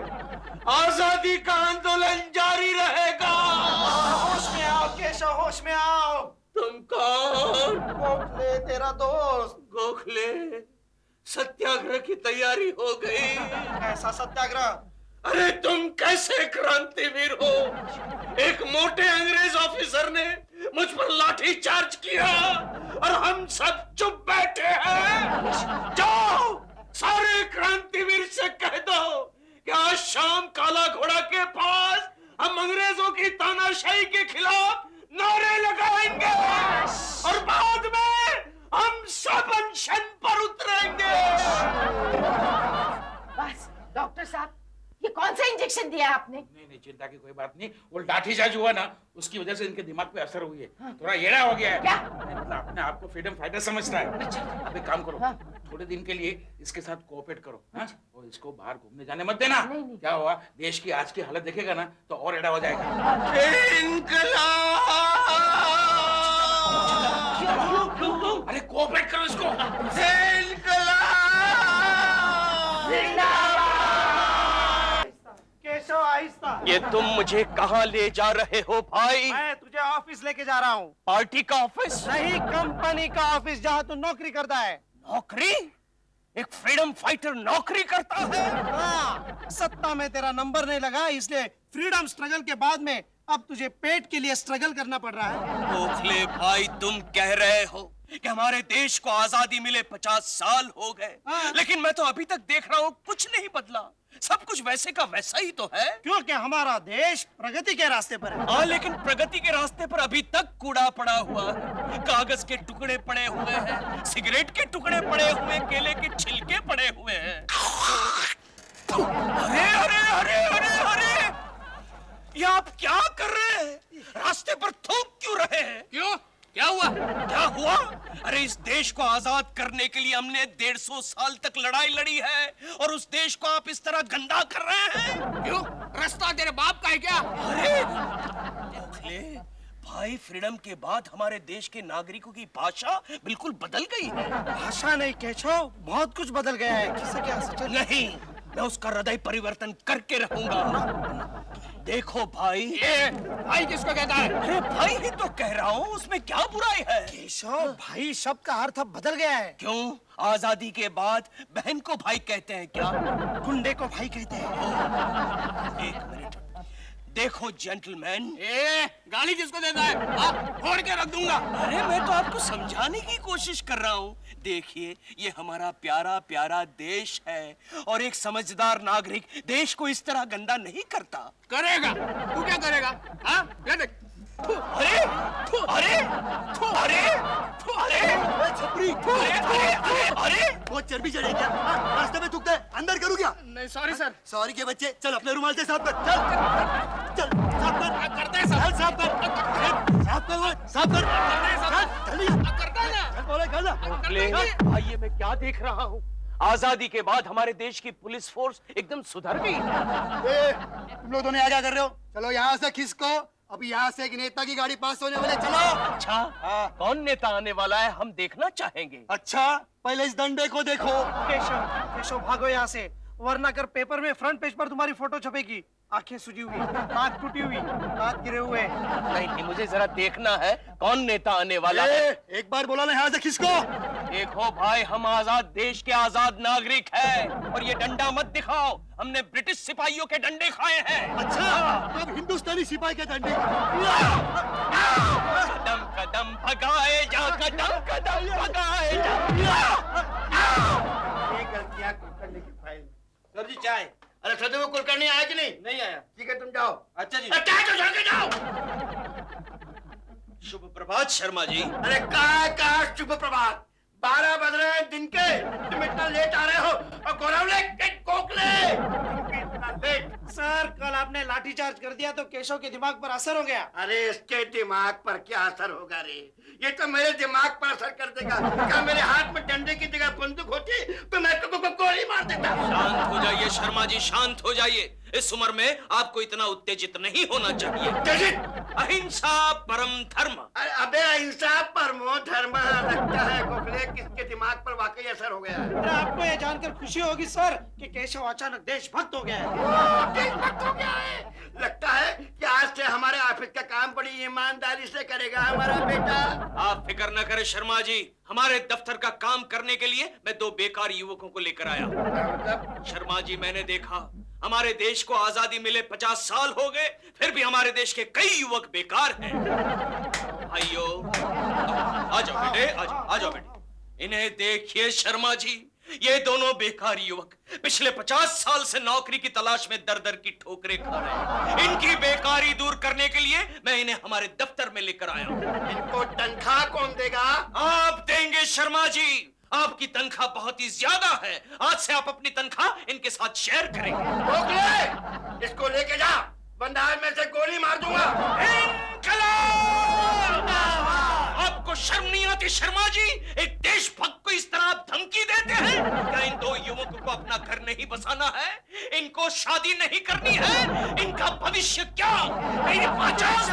आजादी का आंदोलन जारी रहेगा। होश में आओ केशव, होश में आओ। तुम कौन? गोखले तेरा दोस्त। गोखले, सत्याग्रह की तैयारी हो गई। ऐसा सत्याग्रह? अरे तुम कैसे क्रांतिवीर हो? एक मोटे अंग्रेज ऑफिसर ने मुझ पर लाठी चार्ज किया और हम सब चुप बैठे हैं। जाओ सारे क्रांतिवीर से कह दो कि आज शाम काला घोड़ा के पास हम अंग्रेजों की तानाशाही के खिलाफ नारे लगाएंगे और बाद में हम सब अनशन पर उतरेंगे। बस डॉक्टर साहब, ये कौन सा इंजेक्शन दिया आपने? नहीं, चिंता की कोई बात नहीं। वो लाठीचार्ज हुआ ना, उसकी वजह से इनके दिमाग पे असर हुई है। थोड़ा येड़ा हो गया है। क्या? मतलब अपने आप को फ्रीडम फाइटर समझता है। अब एक काम करो, थोड़े दिन के लिए इसके साथ कोऑपरेट करो। हाँ? और इसको बाहर घूमने जाने मत देना। क्या हुआ, देश की आज की हालत देखेगा ना तो और एड़ा हो जाएगा। अरे कोऑपरेट करो इसको। केशव आहिस्ता। ये तुम मुझे कहाँ ले जा रहे हो भाई? मैं तुझे ऑफिस लेके जा रहा हूँ। पार्टी का ऑफिस? नहीं, कंपनी का ऑफिस जहाँ तू नौकरी करता है। नौकरी? एक फ्रीडम फाइटर नौकरी करता है? हाँ, सत्ता में तेरा नंबर नहीं लगा इसलिए फ्रीडम स्ट्रगल के बाद में अब तुझे पेट के लिए स्ट्रगल करना पड़ रहा है। गोखले भाई, तुम कह रहे हो कि हमारे देश को आजादी मिले 50 साल हो गए, लेकिन मैं तो अभी तक देख रहा हूँ कुछ नहीं बदला। सब कुछ वैसे का वैसा ही तो है। क्योंकि हमारा देश प्रगति के रास्ते पर है। हाँ, लेकिन प्रगति के रास्ते पर अभी तक कूड़ा पड़ा हुआ है। कागज के टुकड़े पड़े हुए हैं, सिगरेट के टुकड़े पड़े हुए, केले के छिलके पड़े हुए हैं। अरे अरे अरे अरे अरे, ये आप क्या कर रहे हैं? रास्ते पर थूक क्यों रहे हैं? क्यों? क्या हुआ? क्या हुआ? अरे इस देश को आजाद करने के लिए हमने 150 साल तक लड़ाई लड़ी है और उस देश को आप इस तरह गंदा कर रहे हैं। क्यों? रास्ता तेरे बाप का है क्या? अरे गोखले भाई, फ्रीडम के बाद हमारे देश के नागरिकों की भाषा बिल्कुल बदल गई है। भाषा नहीं केशव, बहुत कुछ बदल गया है। किसे क्या सच? नहीं, मैं उसका हृदय परिवर्तन करके रहूंगा। देखो भाई। ये भाई किसको कहता है? अरे भाई ही तो कह रहा हूँ, उसमें क्या बुराई है? केशव भाई शब्द का अर्थ अब बदल गया है। क्यों? आजादी के बाद बहन को भाई कहते हैं क्या? गुंडे को भाई कहते हैं। एक मिनट, देखो जेंटलमैन। गाली किसको देता है? फोड़ के रख दूंगा। अरे मैं तो आपको समझाने की कोशिश कर रहा हूँ। देखिए, ये हमारा प्यारा प्यारा देश है और एक समझदार नागरिक देश को इस तरह गंदा नहीं करता। करेगा? तू क्या करेगा? हाँ? ये देख। अरे अरे अरे अरे छपरी, अरे बहुत चर्बी चढ़े क्या? रास्ते में थूकता है, अंदर करूँ क्या? नहीं, सॉरी सर। सॉरी के बच्चे, चल अपने रुमाल से साफ कर। चल चल साफ कर। करते हैं साहब। साफ कर, साफ कर, साफ कर। करता है ना? बोले कर ना। भाई, ये मैं क्या देख रहा हूँ? आजादी के बाद हमारे देश की पुलिस फोर्स एकदम सुधर गई। तुम लोग दोनों यहाँ क्या कर रहे हो? चलो यहाँ से खिसको अभी यहाँ से एक नेता की गाड़ी पास होने वाले, चलो। अच्छा, कौन नेता आने वाला है हम देखना चाहेंगे। अच्छा, पहले इस डंडे को देखो। केशव, केशव भागो यहाँ से, वरना कर पेपर में फ्रंट पेज पर तुम्हारी फोटो छपेगी। आंखें सूजी हुई, आंख टूटी हुई, दांत गिरे हुए। नहीं, मुझे जरा देखना है कौन नेता आने वाला है। एक बार बोला ना यहाँ से खिसको। देखो भाई, हम आजाद देश के आजाद नागरिक हैं और ये डंडा मत दिखाओ, हमने ब्रिटिश सिपाहियों के डंडे खाए हैं। अच्छा, अब हिंदुस्तानी सिपाही के डंडे। कदम कदम भगाए जा, कदम कदम भगाए जा। ये गलतियां कुलकर्णी की फाइल। सर जी चाय। अरे सर वो कुलकर्णी आया कि नहीं? नहीं आया। ठीक है तुम जाओ। अच्छा जी। चाय तो जाके जाओ। शुभ प्रभात शर्मा जी। अरे कहा शुभ प्रभात, 12 बज रहे हैं दिन के, तुम इतना लेट आ रहे हो। और गोरावले के कोकले इतना लेट। सर, कल आपने लाठीचार्ज कर दिया तो केशव के दिमाग पर असर हो गया। अरे इसके दिमाग पर क्या असर होगा रे, ये तो मेरे दिमाग पर असर कर देगा। क्या मेरे हाथ में डंडे की जगह बंदूक होती तो मैं गोली मार देता। शांत हो जाइए शर्मा जी, शांत हो जाइए। इस उम्र में आपको इतना उत्तेजित नहीं होना चाहिए। अहिंसा परम धर्म। अबे अहिंसा परमो धर्म, लगता है गोखले किसके दिमाग पर वाकई असर हो गया है। आपको ये जानकर खुशी होगी सर कि केशव अचानक देशभक्त हो गया है। देशभक्त हो गया है। लगता है कि आज से हमारे ऑफिस का काम बड़ी ईमानदारी से करेगा हमारा बेटा। आप फिक्र न करें शर्मा जी, हमारे दफ्तर का काम करने के लिए मैं 2 बेकार युवकों को लेकर आया। शर्मा जी, मैंने देखा हमारे देश को आजादी मिले 50 साल हो गए, फिर भी हमारे देश के कई युवक बेकार हैं। भाइयों, आ जाओ बेटे, आ जाओ बेटे। इन्हें देखिए शर्मा जी, ये दोनों बेकार युवक पिछले 50 साल से नौकरी की तलाश में दर दर की ठोकरें खा रहे हैं। इनकी बेकारी दूर करने के लिए मैं इन्हें हमारे दफ्तर में लेकर आया हूँ। इनको तनख्वाह कौन देगा? आप देंगे शर्मा जी, आपकी तनख्वाह बहुत ही ज्यादा है। आज से आप अपनी तनख्वाह इनके साथ शेयर करेंगे। इसको लेके जा, बंदाज में से गोली मार दूंगा। आपको शर्म नहीं आती शर्मा जी? एक देशभक्त को इस तरह आप धमकी देते हैं? क्या इन 2 युवकों को अपना घर नहीं बसाना है? इनको शादी नहीं करनी है? इनका भविष्य क्या? मेरी 50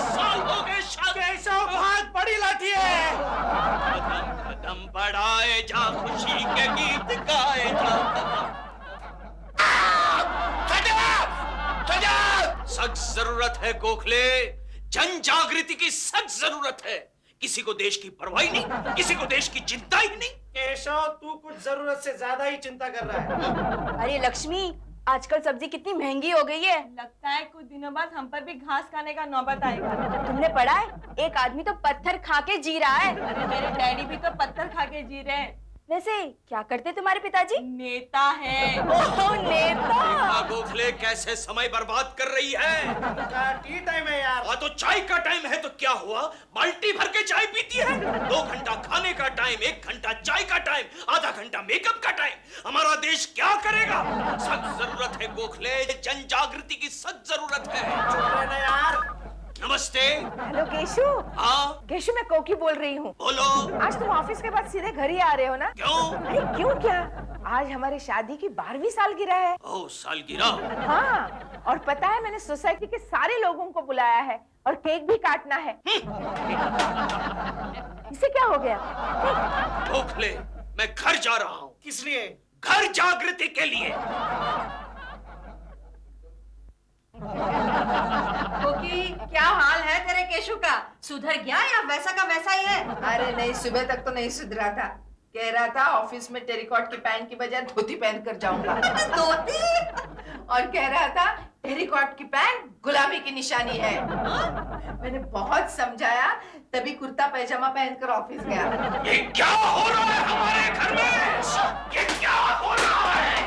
साल हो गए शादी। बहुत बड़ी लाठी है। कदम कदम बढ़ाए जा, खुशी के गीत गाए जा। सख्त जरूरत है गोखले, जन जागृति की सख्त जरूरत है। किसी को देश की परवाह नहीं, किसी को देश की चिंता ही नहीं। केशव, तू कुछ जरूरत से ज्यादा ही चिंता कर रहा है। अरे लक्ष्मी, आजकल सब्जी कितनी महंगी हो गई है। लगता है कुछ दिनों बाद हम पर भी घास खाने का नौबत आएगा। तुमने पढ़ा है, एक आदमी तो पत्थर खा के जी रहा है। अरे मेरे डैडी भी तो पत्थर खा के जी रहे हैं। वैसे क्या करते तुम्हारे पिताजी? नेता है। ओह नेता। गोखले कैसे समय बर्बाद कर रही है। टी टाइम है यार। हाँ तो चाय का टाइम है तो क्या हुआ, बाल्टी भर के चाय पीती है। 2 घंटा खाने का टाइम, 1 घंटा चाय का टाइम, आधा घंटा मेकअप का टाइम। हमारा देश क्या करेगा? सख्त जरूरत है गोखले, जन जागृति की सख्त जरूरत है। यार नमस्ते। Hello cashew. हाँ केशु, मैं कोकी बोल रही हूँ। बोलो। आज तुम ऑफिस के बाद सीधे घर ही आ रहे हो ना? क्यों? अरे क्यों क्या, आज हमारी शादी की 12वीं सालगिरह है। ओह सालगिरह। हाँ, और पता है मैंने सोसाइटी के सारे लोगों को बुलाया है और केक भी काटना है। इसे क्या हो गया? गोखले, मैं घर जा रहा हूँ। किस लिए? घर जागृति के लिए। कोकी, क्या हाल है तेरे केशु का? सुधर गया या वैसा का वैसा ही है? अरे नहीं, सुबह तक तो नहीं सुधरा था। कह रहा था ऑफिस में टेरिकॉट की पैंट की बजाय धोती पहन कर जाऊंगा। धोती? और कह रहा था टेरिकॉट की पैंट गुलामी की निशानी है। मैंने बहुत समझाया, तभी कुर्ता पैजामा पहनकर ऑफिस गया। ये क्या हो रहा है हमारे घर में? ये क्या हो रहा है?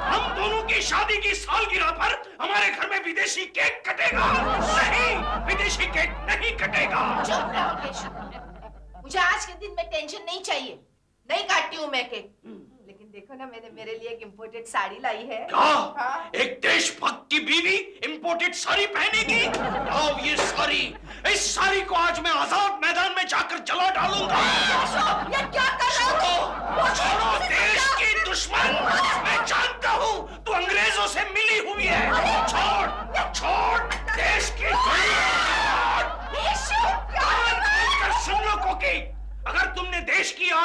हम दोनों की शादी की सालगिरह पर हमारे घर में विदेशी केक कटेगा? नहीं, विदेशी केक नहीं कटेगा। चुप रहो केशु, मुझे आज के दिन में टेंशन नहीं चाहिए। नहीं काटती हूँ मैं केक, लेकिन देखो ना, मैंने मेरे लिए एक इम्पोर्टेड साड़ी लाई है। क्या? हाँ? एक देशभक्त की बीवी इम्पोर्टेड साड़ी पहनेगी? आओ ये साड़ी, इस साड़ी को आज मैं आजाद मैदान में जाकर जला डालूंगा। ये क्या कर रहे हो? छोड़ो देश की दुश्मन, मैं जानता हूँ तू अंग्रेजों से मिली हुई है। छोड़ देश की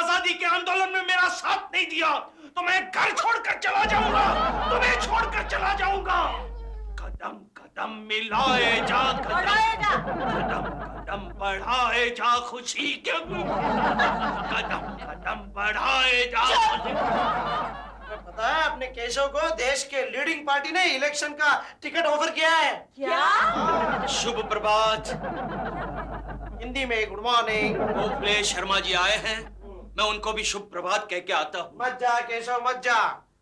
आजादी के आंदोलन में मेरा साथ नहीं दिया तो मैं घर छोड़कर चला जाऊंगा, तुम्हें छोड़कर चला जाऊंगा। कदम कदम मिलाए जा, कदम कदम बढ़ाए जा खुशी के, कदम कदम बढ़ाए जा खुशी। पता है अपने केशव को देश के लीडिंग पार्टी ने इलेक्शन का टिकट ऑफर किया है। क्या? शुभ प्रभात। हिंदी में गुड मॉर्निंग। गोखले शर्मा जी आए हैं, मैं उनको भी शुभ प्रभात कह के आता हूँ। मत जा केशव मत जा,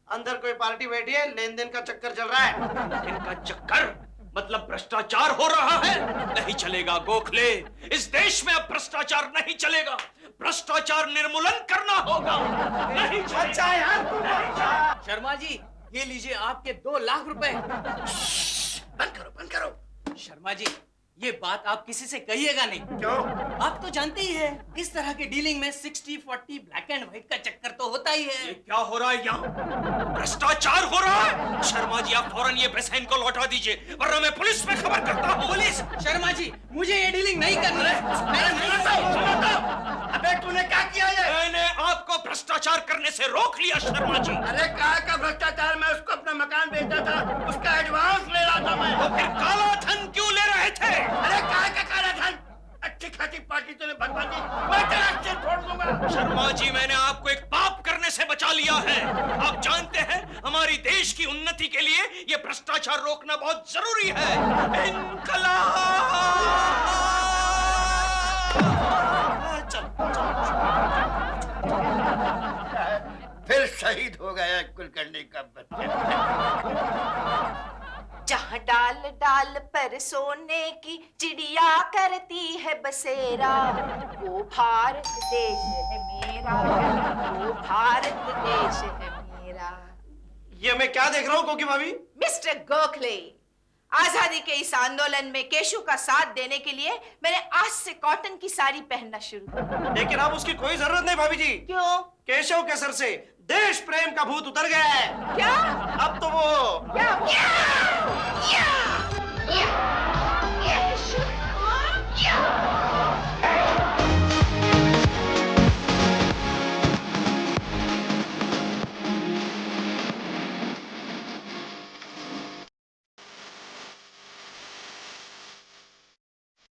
अंदर कोई पार्टी बैठी है, लेन देन का चक्कर चल रहा है। इनका चक्कर मतलब भ्रष्टाचार हो रहा है। नहीं चलेगा गोखले, इस देश में अब भ्रष्टाचार नहीं चलेगा, भ्रष्टाचार निर्मूलन करना होगा। नहीं अच्छा यार। शर्मा जी ये लीजिए आपके 2 लाख रुपए। बंद करो बंद करो। शर्मा जी ये बात आप किसी से कहिएगा नहीं। क्यों? आप तो जानते ही है इस तरह के डीलिंग में 60-40 ब्लैक एंड व्हाइट का चक्कर तो होता ही है। ये क्या हो रहा है यहाँ? भ्रष्टाचार हो रहा है। शर्मा जी आप फौरन ये पैसा इनको लौटा दीजिए वरना मैं पुलिस में खबर करता हूँ। पुलिस? शर्मा जी मुझे ये डीलिंग नहीं करनी है। अबे तूने क्या किया ये? मैंने आपको भ्रष्टाचार करने से रोक लिया शर्मा जी। अरे काय का भ्रष्टाचार? मैं उसको अपना मकान बेचता था, उसका एडवांस ले रहा था मैं। तो फिर काला धन क्यों ले रहे थे? अरे काय का काला धन? अच्छी खासी पार्टी तूने भगवा दी, मैं तेरा सिर फोड़ दूंगा। शर्मा जी मैंने आपको एक पाप करने से बचा लिया है। आप जानते हैं हमारी देश की उन्नति के लिए ये भ्रष्टाचार रोकना बहुत जरूरी है। इनकलाब! फिर शहीद हो गया कुलकर्णी का बच्चा। जहाँ डाल डाल पर सोने की चिड़िया करती है बसेरा, वो भारत देश है मेरा, वो भारत देश है मेरा। ये मैं क्या देख रहा हूँ कोकी भाभी? मिस्टर गोखले, आजादी के इस आंदोलन में केशु का साथ देने के लिए मैंने आज से कॉटन की साड़ी पहनना शुरू किया। लेकिन अब उसकी कोई जरूरत नहीं भाभी जी। क्यों? केशव के सर से देश प्रेम का भूत उतर गया है। क्या? अब तो वो क्या?